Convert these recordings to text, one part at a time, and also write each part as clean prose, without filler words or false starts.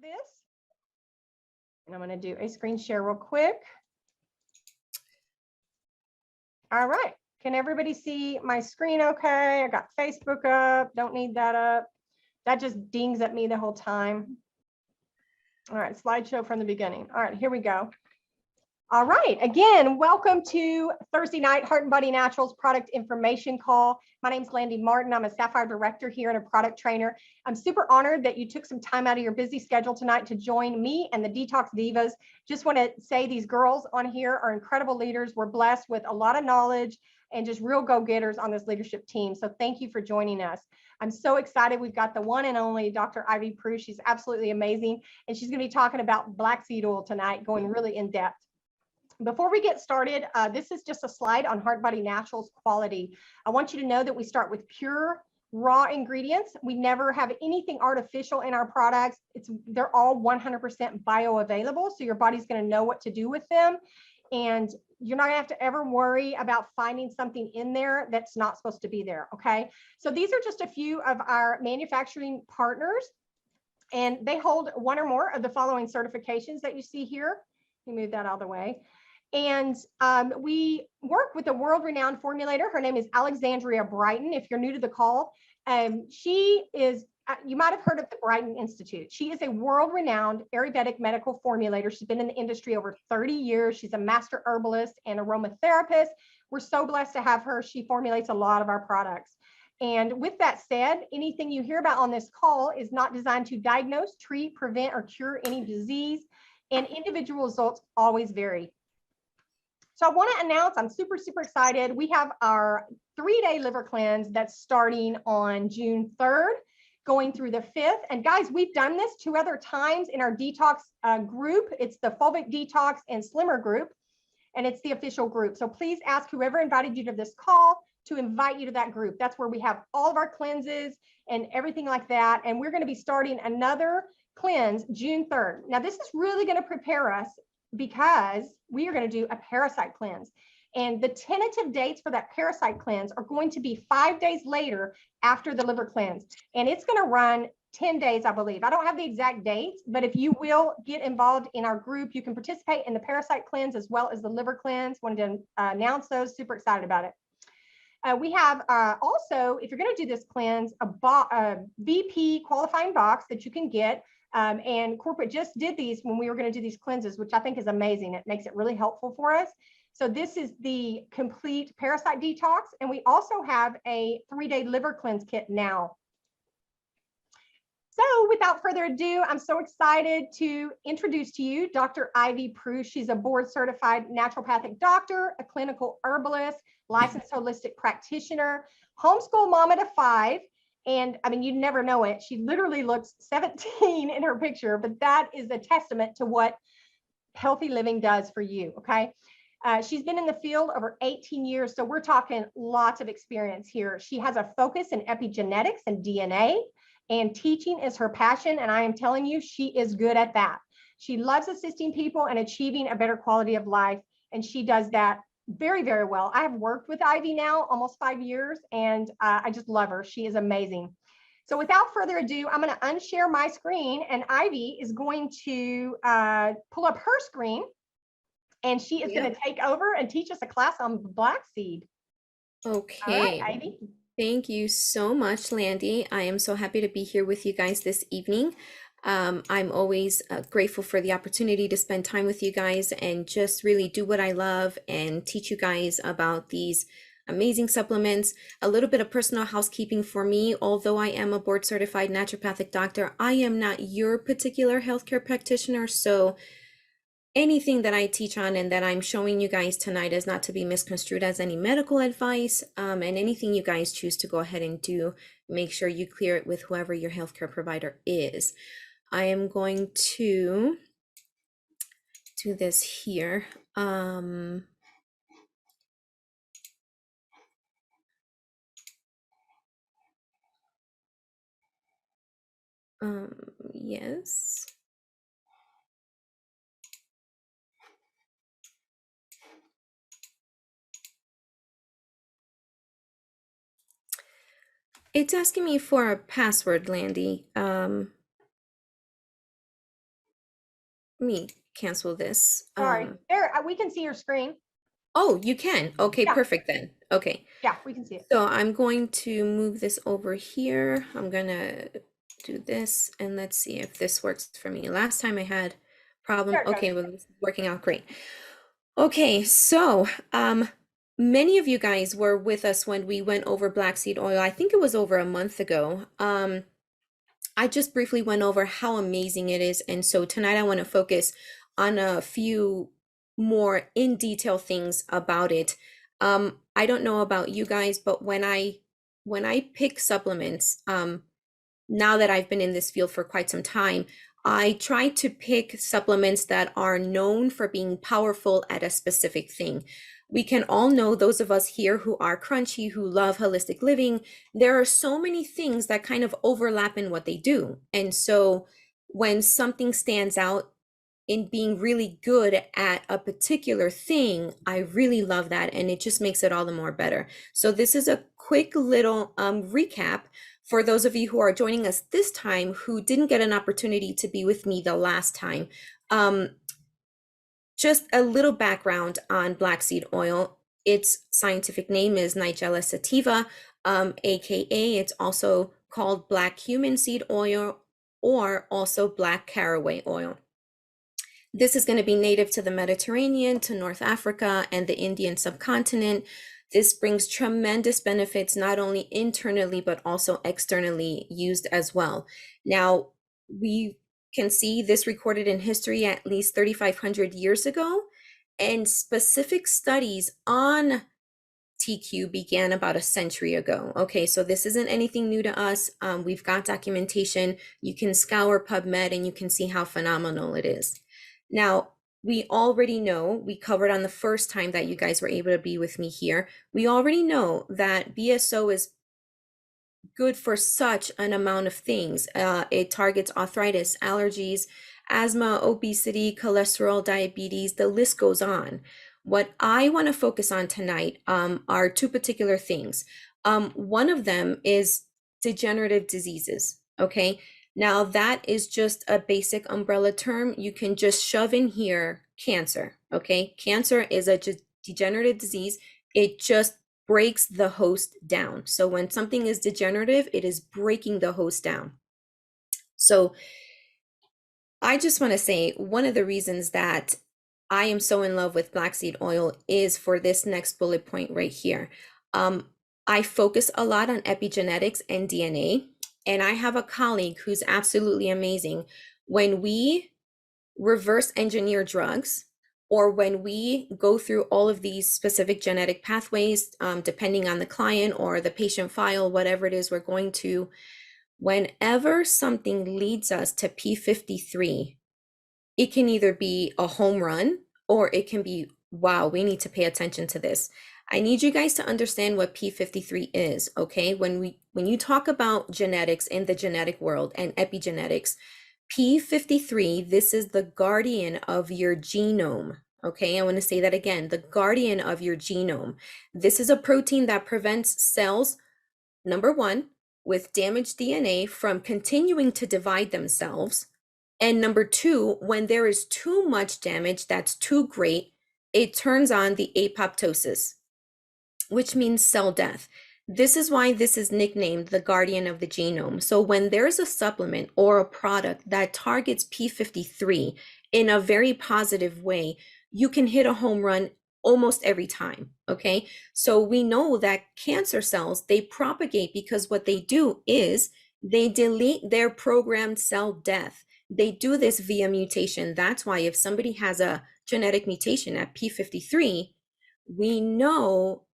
this. And I'm going to do a screen share real quick. All right. Can everybody see my screen okay? I got Facebook up. Don't need that up. That just dings at me the whole time. All right. Slideshow from the beginning. All right. Here we go. All right. Again, welcome to Thursday night Heart and Body Naturals product information call. My name is Landy Martin. I'm a Sapphire director here and a product trainer. I'm super honored that you took some time out of your busy schedule tonight to join me and the Detox Divas. Just want to say these girls on here are incredible leaders. We're blessed with a lot of knowledge and just real go-getters on this leadership team. So thank you for joining us. I'm so excited. We've got the one and only Dr. Ivy Prue. She's absolutely amazing. And she's going to be talking about black seed oil tonight, going really in depth. Before we get started, this is just a slide on Heart Body Naturals quality. I want you to know that we start with pure raw ingredients. We never have anything artificial in our products. They're all 100% bioavailable, so your body's going to know what to do with them. And you're not going to have to ever worry about finding something in there that's not supposed to be there, okay? So these are just a few of our manufacturing partners, and they hold one or more of the following certifications that you see here. Let me move that out of the way. And we work with a world-renowned formulator. Her name is Alexandria Brighton. If you're new to the call, she is, you might have heard of the Brighton Institute. She is a world-renowned Ayurvedic medical formulator. She's been in the industry over 30 years. She's a master herbalist and aromatherapist. We're so blessed to have her. She formulates a lot of our products. And with that said, anything you hear about on this call is not designed to diagnose, treat, prevent, or cure any disease, and individual results always vary. So I want to announce, I'm super, super excited. We have our 3-day liver cleanse that's starting on June 3rd, going through the 5th. And guys, we've done this 2 other times in our detox group. It's the Fulvic Detox and Slimmer group, and it's the official group. So please ask whoever invited you to this call to invite you to that group. That's where we have all of our cleanses and everything like that. And we're going to be starting another cleanse June 3rd. Now, this is really going to prepare us because we are going to do a parasite cleanse. And the tentative dates for that parasite cleanse are going to be 5 days later after the liver cleanse. And it's going to run 10 days, I believe. I don't have the exact dates, but if you will get involved in our group, you can participate in the parasite cleanse as well as the liver cleanse. Wanted to announce those, super excited about it. We have also, if you're going to do this cleanse, a VP qualifying box that you can get. And corporate just did these when we were going to do these cleanses, which I think is amazing. It makes it really helpful for us. So this is the complete parasite detox. And we also have a 3-day liver cleanse kit now. So without further ado, I'm so excited to introduce to you Dr. Ivy Prue. She's a board certified naturopathic doctor, a clinical herbalist, licensed holistic practitioner, homeschool mama to 5. And I mean, you never know it. She literally looks 17 in her picture, but that is a testament to what healthy living does for you, okay? She's been in the field over 18 years, so we're talking lots of experience here. She has a focus in epigenetics and DNA, and teaching is her passion, and I am telling you, she is good at that. She loves assisting people and achieving a better quality of life, and she does that very, very well. I have worked with Ivy now almost 5 years, and I just love her. She is amazing. So without further ado, I'm going to unshare my screen, and Ivy is going to pull up her screen, and she is going to take over and teach us a class on black seed. Okay. All right, Ivy. Thank you so much, Landy. I am so happy to be here with you guys this evening. I'm always grateful for the opportunity to spend time with you guys and just really do what I love and teach you guys about these amazing supplements. A little bit of personal housekeeping for me. Although I am a board certified naturopathic doctor, I am not your particular healthcare practitioner. So anything that I teach on and that I'm showing you guys tonight is not to be misconstrued as any medical advice. And anything you guys choose to go ahead and do, make sure you clear it with whoever your healthcare provider is. I am going to do this here. Yes. It's asking me for a password, Landy. let me cancel this. Sorry. There, we can see your screen. Oh, you can. Okay, Yeah. perfect then. Okay. Yeah, we can see it. So I'm going to move this over here. I'm gonna do this and let's see if this works for me. Last time I had problem. There it Okay, goes. well, this is working out great. Okay, so many of you guys were with us when we went over black seed oil. I think it was over a month ago. I just briefly went over how amazing it is. And so tonight I want to focus on a few more in detail things about it. I don't know about you guys, but when I pick supplements, now that I've been in this field for quite some time, I try to pick supplements that are known for being powerful at a specific thing. We can all know, those of us here who are crunchy, who love holistic living, there are so many things that kind of overlap in what they do. And so when something stands out in being really good at a particular thing, I really love that. And it just makes it all the more better. So this is a quick little recap for those of you who are joining us this time who didn't get an opportunity to be with me the last time. Just a little background on black seed oil. Its scientific name is Nigella sativa, aka it's also called black cumin seed oil or also black caraway oil. This is going to be native to the Mediterranean, to North Africa, and the Indian subcontinent. This brings tremendous benefits, not only internally, but also externally used as well. Now, we can see this recorded in history at least 3,500 years ago, and specific studies on TQ began about a century ago. Okay, so this isn't anything new to us. We've got documentation. You can scour PubMed and you can see how phenomenal it is. Now, we already know, we covered on the first time that you guys were able to be with me here, we already know that BSO is good for such an amount of things. It targets arthritis, allergies, asthma, obesity, cholesterol, diabetes, the list goes on. What I want to focus on tonight are two particular things. One of them is degenerative diseases, okay? Now that is just a basic umbrella term. You can just shove in here cancer, okay? Cancer is a degenerative disease. It just breaks the host down. So when something is degenerative, it is breaking the host down. So I just want to say one of the reasons that I am so in love with black seed oil is for this next bullet point right here. I focus a lot on epigenetics and DNA, and I have a colleague who's absolutely amazing. When we reverse engineer drugs, or when we go through all of these specific genetic pathways, depending on the client or the patient file, whatever it is we're going to, whenever something leads us to P53, it can either be a home run or it can be, wow, we need to pay attention to this. I need you guys to understand what P53 is, okay? When you talk about genetics in the genetic world and epigenetics, P53, this is the guardian of your genome, okay? I want to say that again, the guardian of your genome. This is a protein that prevents cells, number one, with damaged DNA from continuing to divide themselves. And number two, when there is too much damage that's too great, it turns on the apoptosis, which means cell death. This is why this is nicknamed the guardian of the genome. So when there's a supplement or a product that targets P53 in a very positive way, you can hit a home run almost every time, okay? So we know that cancer cells, they propagate because what they do is they delete their programmed cell death. They do this via mutation. That's why if somebody has a genetic mutation at P53, we know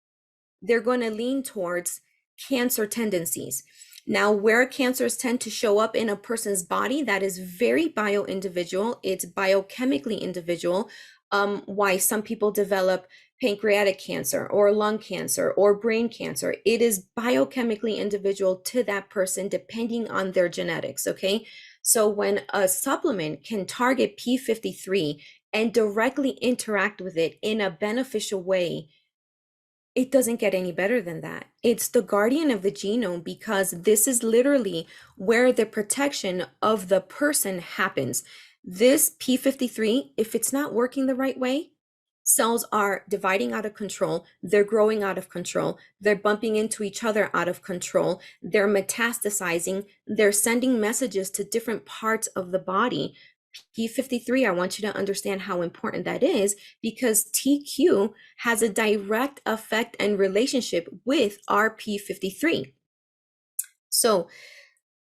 they're going to lean towards cancer tendencies. Now, where cancers tend to show up in a person's body, that is very bio-individual. It's biochemically individual. Why some people develop pancreatic cancer or lung cancer or brain cancer. It is biochemically individual to that person depending on their genetics, okay? So when a supplement can target P53 and directly interact with it in a beneficial way, it doesn't get any better than that. It's the guardian of the genome because this is literally where the protection of the person happens. This P53, if it's not working the right way, cells are dividing out of control, they're growing out of control, they're bumping into each other out of control, they're metastasizing, they're sending messages to different parts of the body. P53, I want you to understand how important that is, because TQ has a direct effect and relationship with our P53. So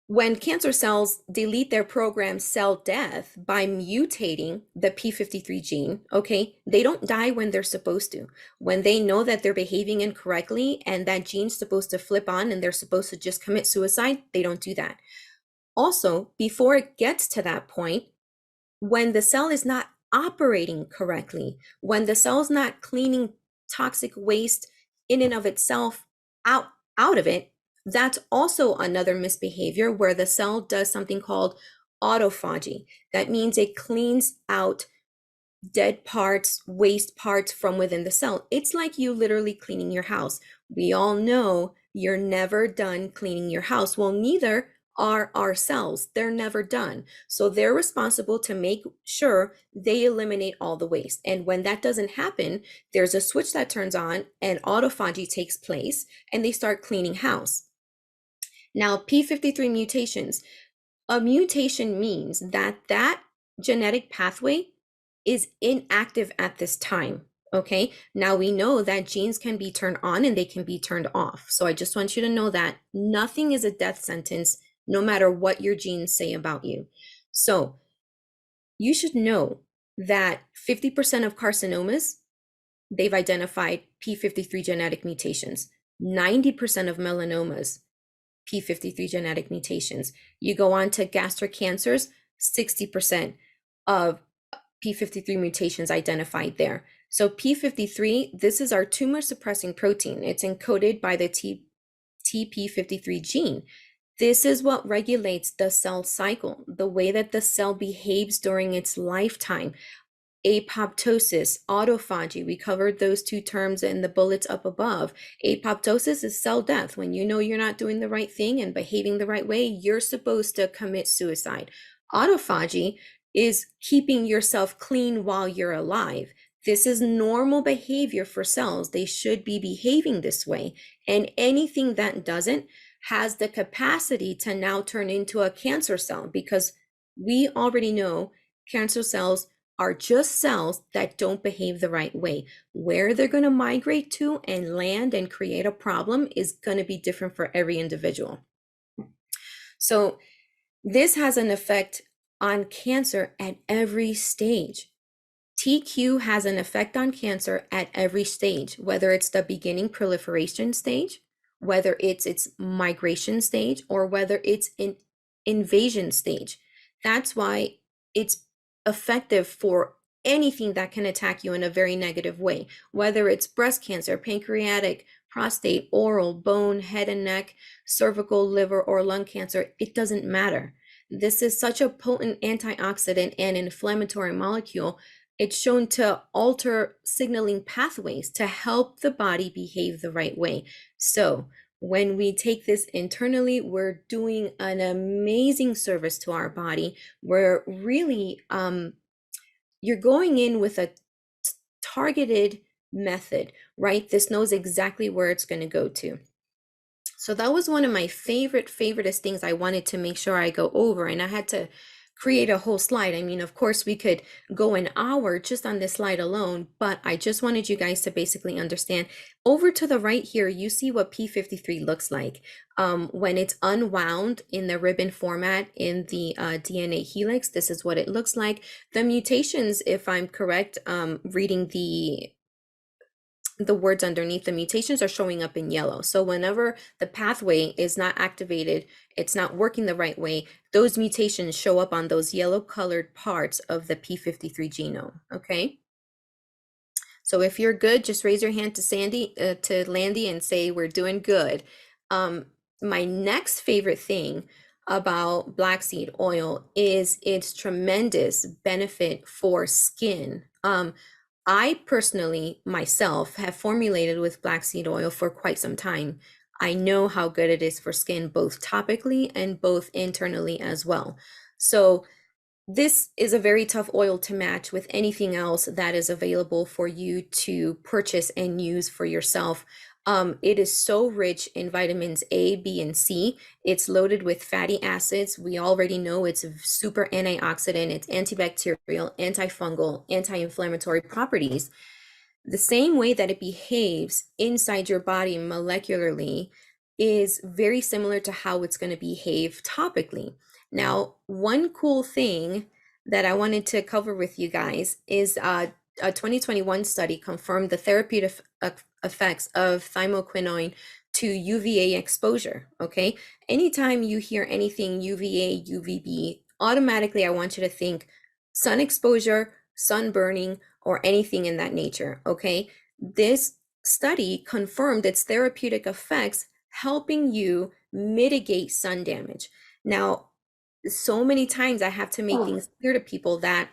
when cancer cells delete their programmed cell death by mutating the P53 gene, okay, they don't die when they're supposed to. When they know that they're behaving incorrectly and that gene's supposed to flip on and they're supposed to just commit suicide, they don't do that. Also, before it gets to that point, when the cell is not operating correctly, when the cell's not cleaning toxic waste in and of itself out of it, that's also another misbehavior where the cell does something called autophagy. That means it cleans out dead parts, waste parts from within the cell. It's like you literally cleaning your house. We all know you're never done cleaning your house. Well, neither are our cells. They're never done. So they're responsible to make sure they eliminate all the waste. And when that doesn't happen, there's a switch that turns on and autophagy takes place and they start cleaning house. Now, P53 mutations. A mutation means that that genetic pathway is inactive at this time. Okay, now we know that genes can be turned on and they can be turned off. So I just want you to know that nothing is a death sentence, no matter what your genes say about you. So you should know that 50% of carcinomas, they've identified P53 genetic mutations. 90% of melanomas, P53 genetic mutations. You go on to gastric cancers, 60% of P53 mutations identified there. So P53, this is our tumor suppressing protein. It's encoded by the TP53 gene. This is what regulates the cell cycle, the way that the cell behaves during its lifetime. Apoptosis, autophagy, we covered those two terms in the bullets up above. Apoptosis is cell death. When you know you're not doing the right thing and behaving the right way, you're supposed to commit suicide. Autophagy is keeping yourself clean while you're alive. This is normal behavior for cells. They should be behaving this way. And anything that doesn't has the capacity to now turn into a cancer cell, because we already know cancer cells are just cells that don't behave the right way. Where they're going to migrate to and land and create a problem is going to be different for every individual. So this has an effect on cancer at every stage. TQ has an effect on cancer at every stage, whether it's the beginning proliferation stage, whether it's its migration stage, or whether it's an invasion stage. That's why it's effective for anything that can attack you in a very negative way, whether it's breast cancer, pancreatic, prostate, oral, bone, head and neck, cervical, liver, or lung cancer. It doesn't matter. This is such a potent antioxidant and inflammatory molecule. It's shown to alter signaling pathways to help the body behave the right way. So when we take this internally, we're doing an amazing service to our body. We're really, you're going in with a targeted method, right? This knows exactly where it's going to go to. So that was one of my favoriteest things I wanted to make sure I go over, and I had to create a whole slide. I mean, of course, we could go an hour just on this slide alone, but I just wanted you guys to basically understand. Over to the right here, you see what P53 looks like. When it's unwound in the ribbon format in the DNA helix, this is what it looks like. The mutations, if I'm correct, reading the words underneath, the mutations are showing up in yellow. So whenever the pathway is not activated, it's not working the right way, those mutations show up on those yellow colored parts of the P53 genome, okay? So if you're good, just raise your hand to Landy and say we're doing good. My next favorite thing about black seed oil is its tremendous benefit for skin. I personally, myself, have formulated with black seed oil for quite some time. I know how good it is for skin, both topically and both internally as well. So this is a very tough oil to match with anything else that is available for you to purchase and use for yourself. It is so rich in vitamins A, B, and C. It's loaded with fatty acids. We already know it's a super antioxidant, it's antibacterial, antifungal, anti-inflammatory properties. The same way that it behaves inside your body molecularly is very similar to how it's going to behave topically. Now, one cool thing that I wanted to cover with you guys is a 2021 study confirmed the therapeutic effects of thymoquinone to UVA exposure. Okay. Anytime you hear anything UVA, UVB, automatically I want you to think sun exposure, sun burning, or anything in that nature. Okay. This study confirmed its therapeutic effects, helping you mitigate sun damage. Now, so many times I have to make things clear to people that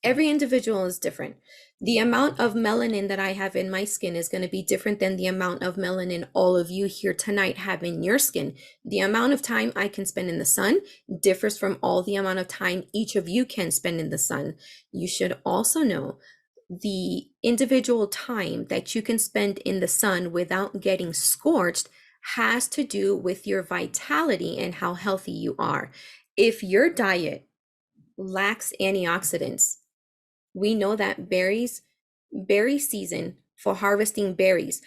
every individual is different. The amount of melanin that I have in my skin is going to be different than the amount of melanin all of you here tonight have in your skin. The amount of time I can spend in the sun differs from all the amount of time each of you can spend in the sun. You should also know the individual time that you can spend in the sun without getting scorched has to do with your vitality and how healthy you are. If your diet lacks antioxidants, we know that berry season for harvesting berries,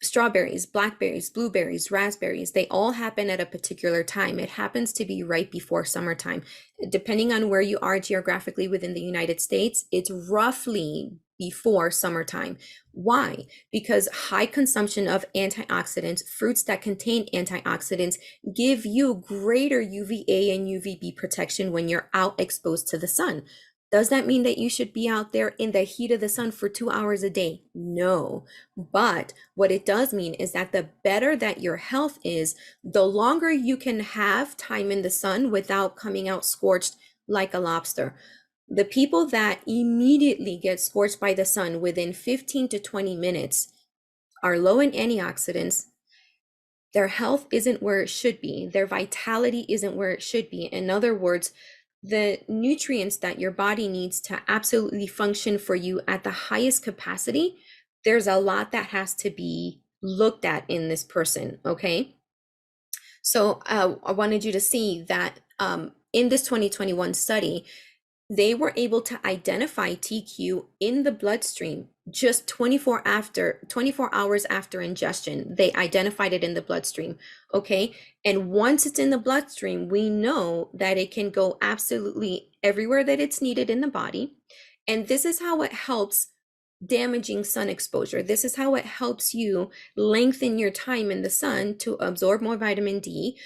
strawberries, blackberries, blueberries, raspberries, they all happen at a particular time. It happens to be right before summertime. Depending on where you are geographically within the United States, it's roughly before summertime. Why? Because high consumption of antioxidants, fruits that contain antioxidants, give you greater UVA and UVB protection when you're out exposed to the sun. Does that mean that you should be out there in the heat of the sun for 2 hours a day? No. But what it does mean is that the better that your health is, the longer you can have time in the sun without coming out scorched like a lobster. The people that immediately get scorched by the sun within 15 to 20 minutes are low in antioxidants. Their health isn't where it should be. Their vitality isn't where it should be. In other words, the nutrients that your body needs to absolutely function for you at the highest capacity, there's a lot that has to be looked at in this person, okay? So I wanted you to see that in this 2021 study, they were able to identify TQ in the bloodstream just 24 hours after ingestion. They identified it in the bloodstream. Okay. And once it's in the bloodstream, we know that it can go absolutely everywhere that it's needed in the body. And this is how it helps damaging sun exposure. This is how it helps you lengthen your time in the sun to absorb more vitamin D,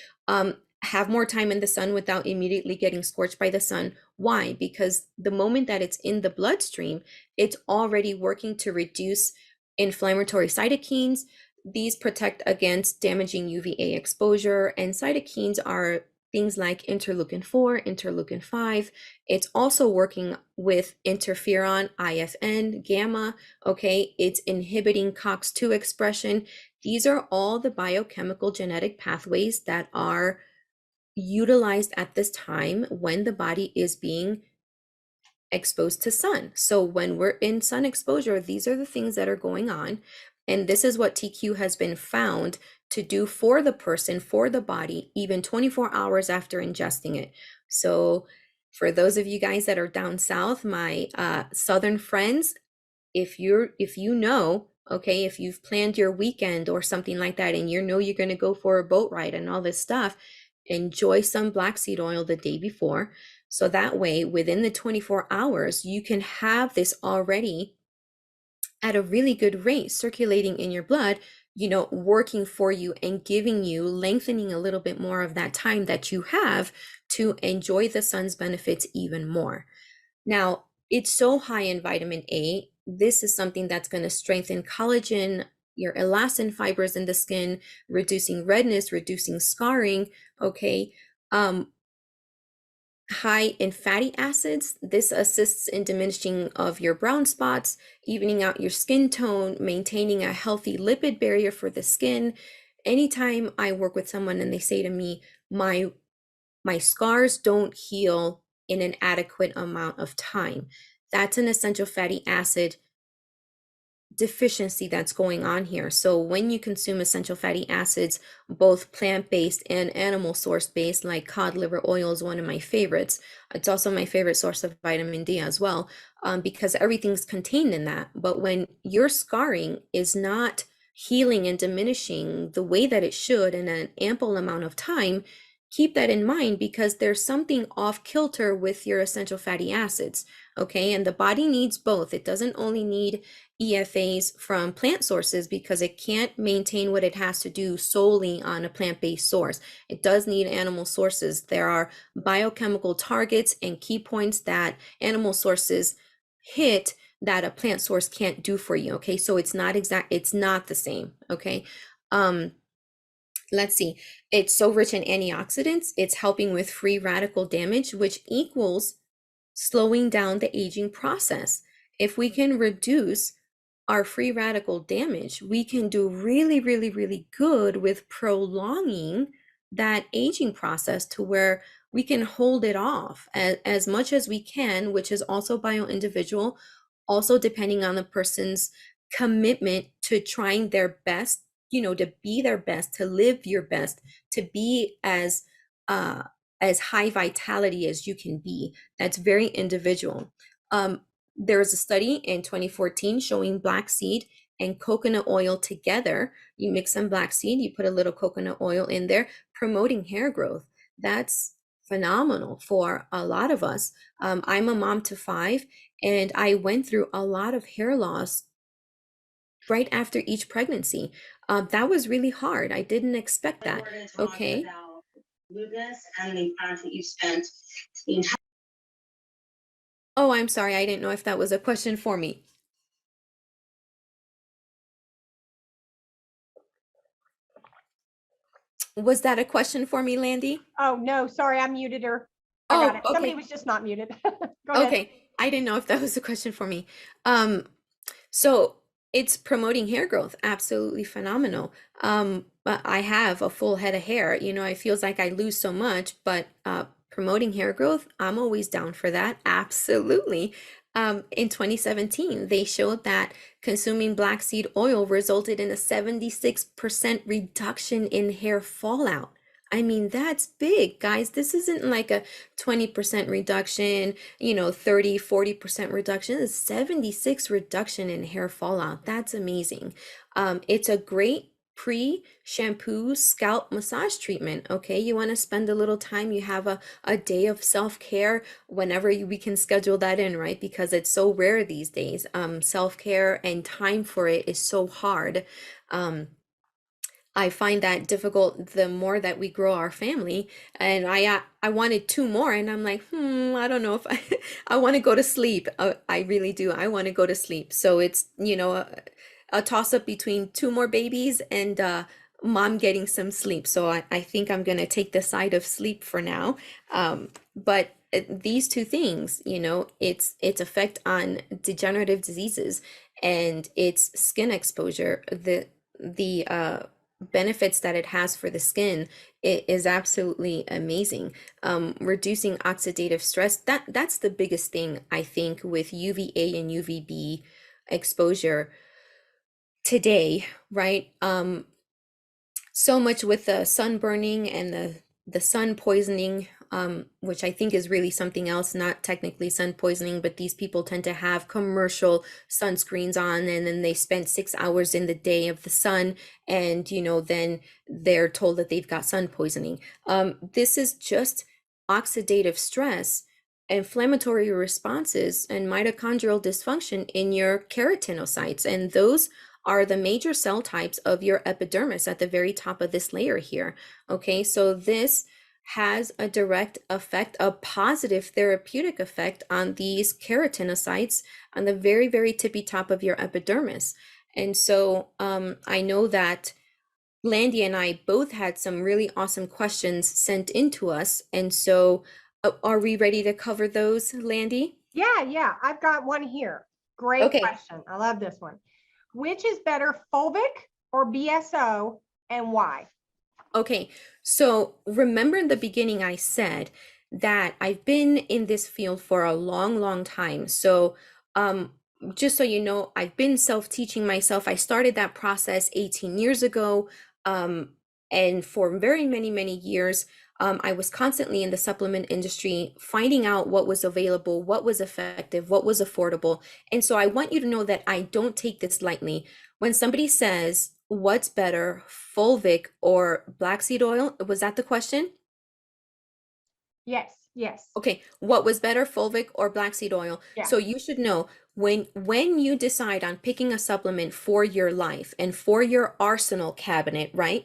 have more time in the sun without immediately getting scorched by the sun. Why? Because the moment that it's in the bloodstream, it's already working to reduce inflammatory cytokines. These protect against damaging UVA exposure, and cytokines are things like interleukin 4, interleukin 5. It's also working with interferon, IFN, gamma, okay? It's inhibiting COX-2 expression. These are all the biochemical genetic pathways that are utilized at this time when the body is being exposed to sun. So when we're in sun exposure, these are the things that are going on. And this is what TQ has been found to do for the person, for the body, even 24 hours after ingesting it. So for those of you guys that are down south, my southern friends, if you know, okay, if you've planned your weekend or something like that, and you know you're going to go for a boat ride and all this stuff, enjoy some black seed oil the day before. So that way, within the 24 hours, you can have this already at a really good rate circulating in your blood, working for you and giving you, lengthening a little bit more of that time that you have to enjoy the sun's benefits even more. Now, it's so high in vitamin A. This is something that's going to strengthen collagen, your elastin fibers in the skin, reducing redness, reducing scarring, okay? High in fatty acids. This assists in diminishing of your brown spots, evening out your skin tone, maintaining a healthy lipid barrier for the skin. Anytime I work with someone and they say to me, my my scars don't heal in an adequate amount of time. That's an essential fatty acid deficiency that's going on here. So when you consume essential fatty acids, both plant-based and animal source-based, like cod liver oil is one of my favorites. It's also my favorite source of vitamin D as well, because everything's contained in that. But when your scarring is not healing and diminishing the way that it should in an ample amount of time, keep that in mind, because there's something off kilter with your essential fatty acids. Okay, and the body needs both. It doesn't only need EFAs from plant sources, because it can't maintain what it has to do solely on a plant-based source. It does need animal sources. There are biochemical targets and key points that animal sources hit that a plant source can't do for you. Okay, so it's not the same. Okay. Let's see. It's so rich in antioxidants. It's helping with free radical damage, which equals slowing down the aging process. If we can reduce our free radical damage, we can do really, really, really good with prolonging that aging process to where we can hold it off as much as we can, which is also bio-individual, also depending on the person's commitment to trying their best, to be their best, to live your best, to be uh as high vitality as you can be. That's very individual. There was a study in 2014 showing black seed and coconut oil together. You mix some black seed, you put a little coconut oil in there, promoting hair growth. That's phenomenal for a lot of us. I'm a mom to 5, and I went through a lot of hair loss right after each pregnancy. That was really hard. I didn't expect that. Okay. Lupus and the fact that you spent the entire. Oh, I'm sorry. I didn't know if that was a question for me. Was that a question for me, Landy? Oh, no, sorry, I muted her. I got it. Oh, Somebody okay. was just not muted. Go ahead. Okay. I didn't know if that was a question for me. So it's promoting hair growth. Absolutely phenomenal. But I have a full head of hair. It feels like I lose so much, but promoting hair growth, I'm always down for that. Absolutely. In 2017, they showed that consuming black seed oil resulted in a 76% reduction in hair fallout. I mean, that's big, guys. This isn't like a 20% reduction, 30, 40% reduction. It's 76 reduction in hair fallout. That's amazing. It's a great pre-shampoo scalp massage treatment. Okay, you want to spend a little time, you have a day of self-care whenever we can schedule that in, right? Because it's so rare these days. Self-care and time for it is so hard. I find that difficult the more that we grow our family, and I wanted 2 more, and I'm like, I don't know if I want to go to sleep. I really do. I want to go to sleep. So it's, a toss up between 2 more babies and mom getting some sleep. So I think I'm gonna take the side of sleep for now. But these 2 things, its effect on degenerative diseases and its skin exposure, the benefits that it has for the skin, it is absolutely amazing. Reducing oxidative stress, that's the biggest thing I think with UVA and UVB exposure today, right? So much with the sun burning and the sun poisoning, which I think is really something else, not technically sun poisoning, but these people tend to have commercial sunscreens on, and then they spend 6 hours in the day of the sun, and then they're told that they've got sun poisoning. This is just oxidative stress, inflammatory responses, and mitochondrial dysfunction in your keratinocytes, and those are the major cell types of your epidermis at the very top of this layer here. Okay, so this has a direct effect, a positive therapeutic effect on these keratinocytes on the very, very tippy top of your epidermis. And so I know that Landy and I both had some really awesome questions sent into us. And so are we ready to cover those, Landy? Yeah, I've got one here. Great Okay. question. I love this one. Which is better, fulvic or BSO, and why? Okay, so remember in the beginning I said that I've been in this field for a long, long time. So, um, just so you know, I've been self-teaching myself. I started that process 18 years ago. Um, and for very many, many years, I was constantly in the supplement industry, finding out what was available, what was effective, what was affordable. And so I want you to know that I don't take this lightly. When somebody says, what's better, fulvic or black seed oil? Was that the question? Yes, yes, Okay, what was better, fulvic or black seed oil? yeah. So you should know when you decide on picking a supplement for your life and for your arsenal cabinet, right?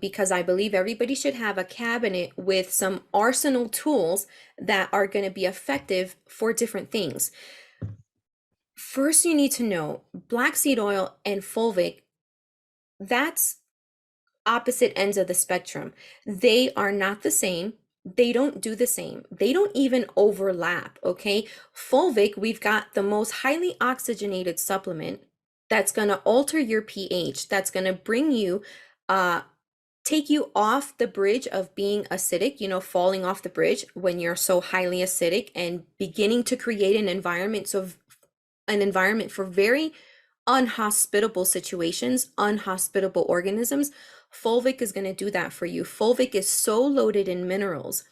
Because I believe everybody should have a cabinet with some arsenal tools that are going to be effective for different things. First, you need to know black seed oil and fulvic, that's opposite ends of the spectrum. They are not the same. They don't do the same. They don't even overlap, okay? Fulvic, we've got the most highly oxygenated supplement that's going to alter your pH, that's going to bring you take you off the bridge of being acidic, falling off the bridge when you're so highly acidic and beginning to create an environment for very unhospitable situations, unhospitable organisms. Fulvic is going to do that for you. Fulvic is so loaded in minerals.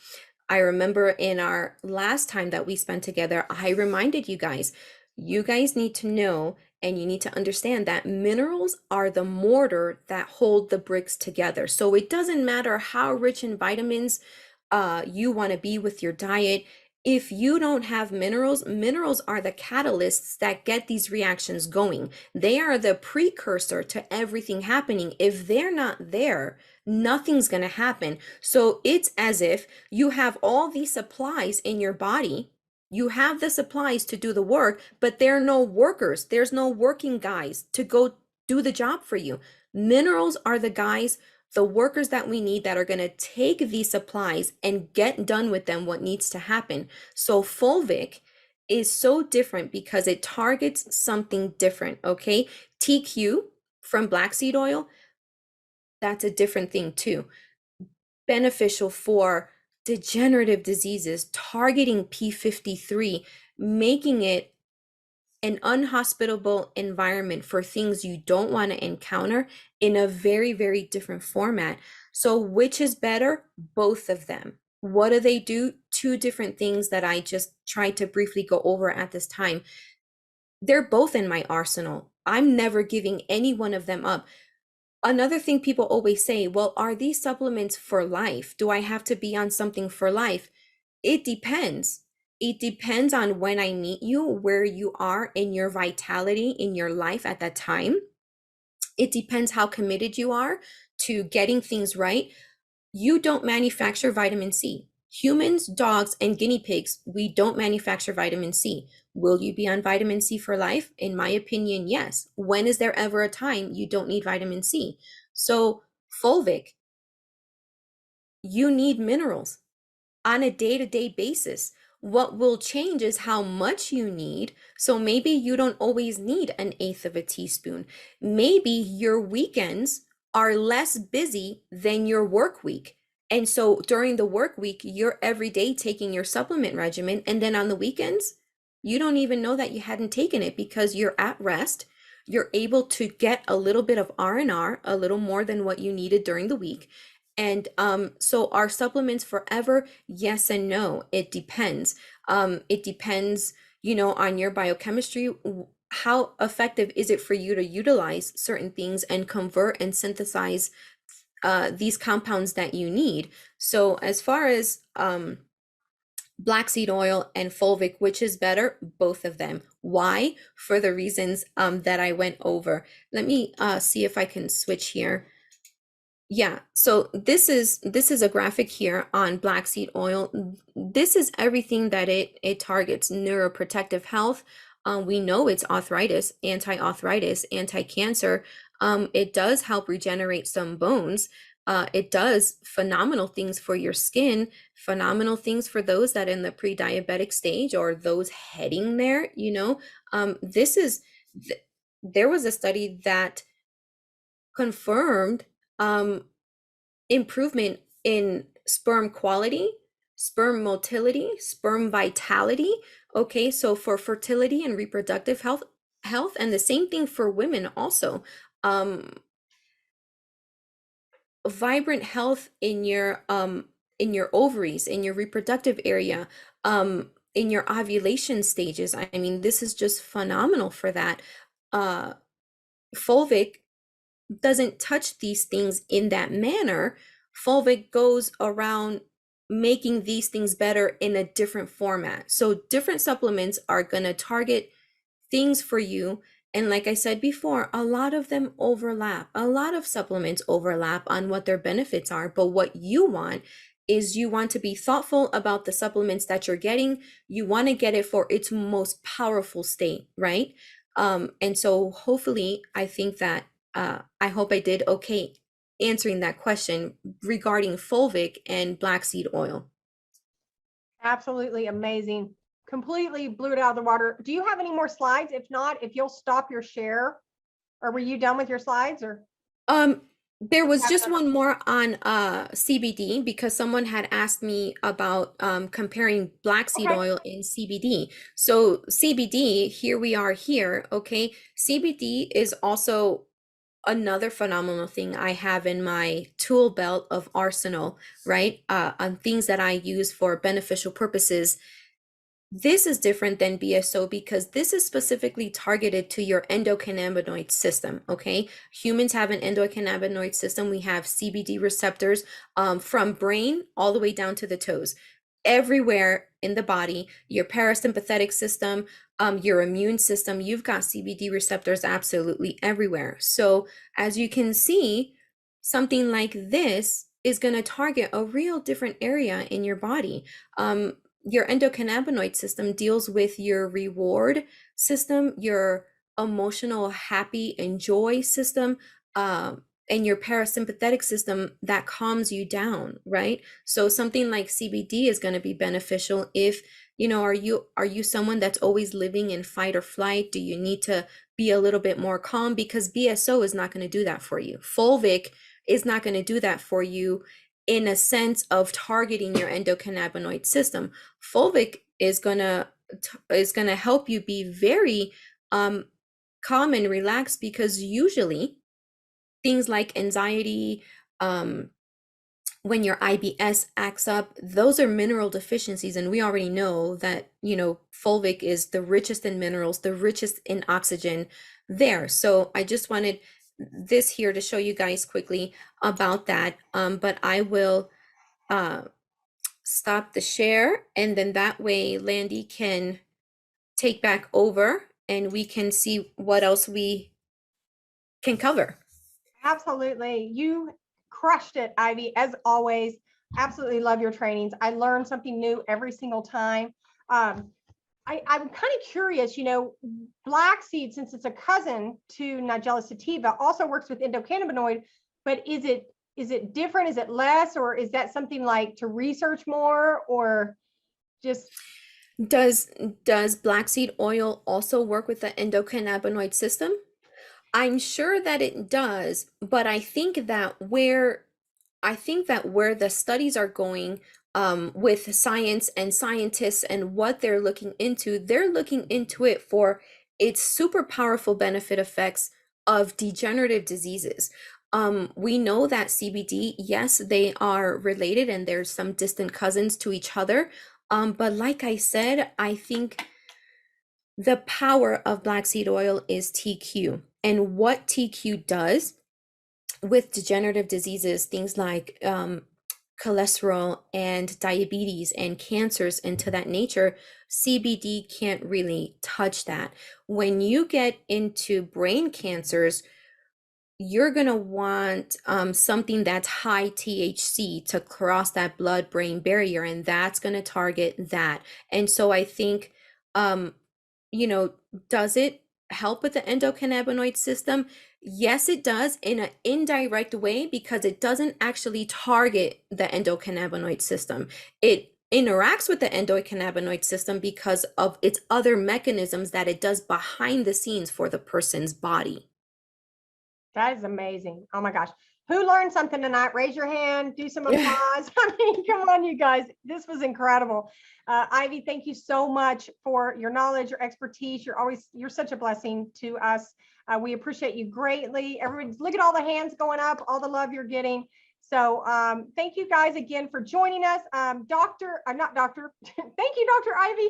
I remember in our last time that we spent together, I reminded you guys need to know and you need to understand that minerals are the mortar that hold the bricks together. So it doesn't matter how rich in vitamins you want to be with your diet. If you don't have minerals, minerals are the catalysts that get these reactions going. They are the precursor to everything happening. If they're not there, nothing's going to happen. So it's as if you have all these supplies in your body. You have the supplies to do the work, but there are no workers. There's no working guys to go do the job for you. Minerals are the guys, the workers that we need that are going to take these supplies and get done with them what needs to happen. So fulvic is so different because it targets something different, okay? TQ from black seed oil, that's a different thing too. Beneficial for degenerative diseases, targeting P53, making it an unhospitable environment for things you don't want to encounter in a very, very different format. So, which is better? Both of them. What do they do? Two different things that I just tried to briefly go over at this time. They're both in my arsenal. I'm never giving any one of them up. Another thing people always say, well, are these supplements for life? Do I have to be on something for life? It depends. It depends on when I meet you, where you are in your vitality in your life at that time. It depends how committed you are to getting things right. You don't manufacture vitamin C. Humans, dogs, and guinea pigs, we don't manufacture vitamin C. Will you be on vitamin C for life? In my opinion, yes. When is there ever a time you don't need vitamin C? So, fulvic, you need minerals on a day-to-day basis. What will change is how much you need. So maybe you don't always need an eighth of a teaspoon. Maybe your weekends are less busy than your work week. And so during the work week, you're every day taking your supplement regimen. And then on the weekends, you don't even know that you hadn't taken it because you're at rest. You're able to get a little bit of R&R, a little more than what you needed during the week. And so are supplements forever? Yes and no. It depends. It depends, on your biochemistry. How effective is it for you to utilize certain things and convert and synthesize these compounds that you need? So as far as black seed oil and fulvic, which is better? Both of them. Why? For the reasons that I went over. Let me see if I can switch here. Yeah, so this is a graphic here on black seed oil. This is everything that it targets: neuroprotective health. We know it's arthritis, anti-arthritis, anti-cancer. It does help regenerate some bones. It does phenomenal things for your skin, phenomenal things for those that in the pre-diabetic stage or those heading there, this is there was a study that confirmed improvement in sperm quality, sperm motility, sperm vitality. Okay, so for fertility and reproductive health, and the same thing for women also. Vibrant health in your ovaries, in your reproductive area, in your ovulation stages. I mean, this is just phenomenal for that. Fulvic doesn't touch these things in that manner. Fulvic goes around making these things better in a different format. So different supplements are going to target things for you. And like I said before, a lot of them overlap. A lot of supplements overlap on what their benefits are. But what you want is you want to be thoughtful about the supplements that you're getting. You want to get it for its most powerful state, right? And so hopefully, I think that I hope I did okay answering that question regarding fulvic and black seed oil. Absolutely amazing. Completely blew it out of the water. Do you have any more slides? If not, if you'll stop your share, or were you done with your slides, or? There was just one more on CBD, because someone had asked me about comparing black seed Okay. oil and CBD. So CBD, here we are here, okay? CBD is also another phenomenal thing I have in my tool belt of arsenal, right? On things that I use for beneficial purposes. This is different than BSO because this is specifically targeted to your endocannabinoid system, okay? Humans have an endocannabinoid system. We have CBD receptors from brain all the way down to the toes. Everywhere in the body, your parasympathetic system, your immune system, you've got CBD receptors absolutely everywhere. So as you can see, something like this is going to target a real different area in your body. Your endocannabinoid system deals with your reward system, your emotional happy and joy system, and your parasympathetic system that calms you down, right? So something like CBD is going to be beneficial if, are you someone that's always living in fight or flight? Do you need to be a little bit more calm? Because BSO is not going to do that for you. Fulvic is not going to do that for you in a sense of targeting your endocannabinoid system. Fulvic is gonna help you be very calm and relaxed, because usually things like anxiety, when your IBS acts up, those are mineral deficiencies, and we already know that fulvic is the richest in minerals, the richest in oxygen there. So I just wanted this here to show you guys quickly about that, but I will stop the share, and then that way Landy can take back over and we can see what else we can cover. Absolutely. You crushed it, Ivy, as always. Absolutely love your trainings. I learn something new every single time. I'm kind of curious, black seed, since it's a cousin to Nigella sativa, also works with endocannabinoid, but is it different? Is it less? Or is that something like to research more, or just? Does black seed oil also work with the endocannabinoid system? I'm sure that it does, but I think that where the studies are going with science and scientists and what they're looking into it for its super powerful benefit effects of degenerative diseases. We know that CBD, yes, they are related and there's some distant cousins to each other. But like I said, I think the power of black seed oil is TQ. And what TQ does with degenerative diseases, things like cholesterol and diabetes and cancers and to that nature, CBD can't really touch that. When you get into brain cancers, you're going to want something that's high THC to cross that blood-brain barrier, and that's going to target that. And so I think, does it help with the endocannabinoid system? Yes, it does, in an indirect way, because it doesn't actually target the endocannabinoid system. It interacts with the endocannabinoid system because of its other mechanisms that it does behind the scenes for the person's body. That is amazing. Oh my gosh. Who learned something tonight? Raise your hand, do some applause. I mean, come on, you guys. This was incredible. Ivy, thank you so much for your knowledge, your expertise. You're such a blessing to us. We appreciate you greatly. Everybody, look at all the hands going up, all the love you're getting. So thank you guys again for joining us. Thank you, Dr. Ivy.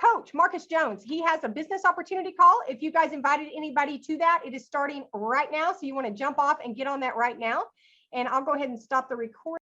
Coach Marcus Jones, he has a business opportunity call. If you guys invited anybody to that, it is starting right now. So you want to jump off and get on that right now. And I'll go ahead and stop the recording.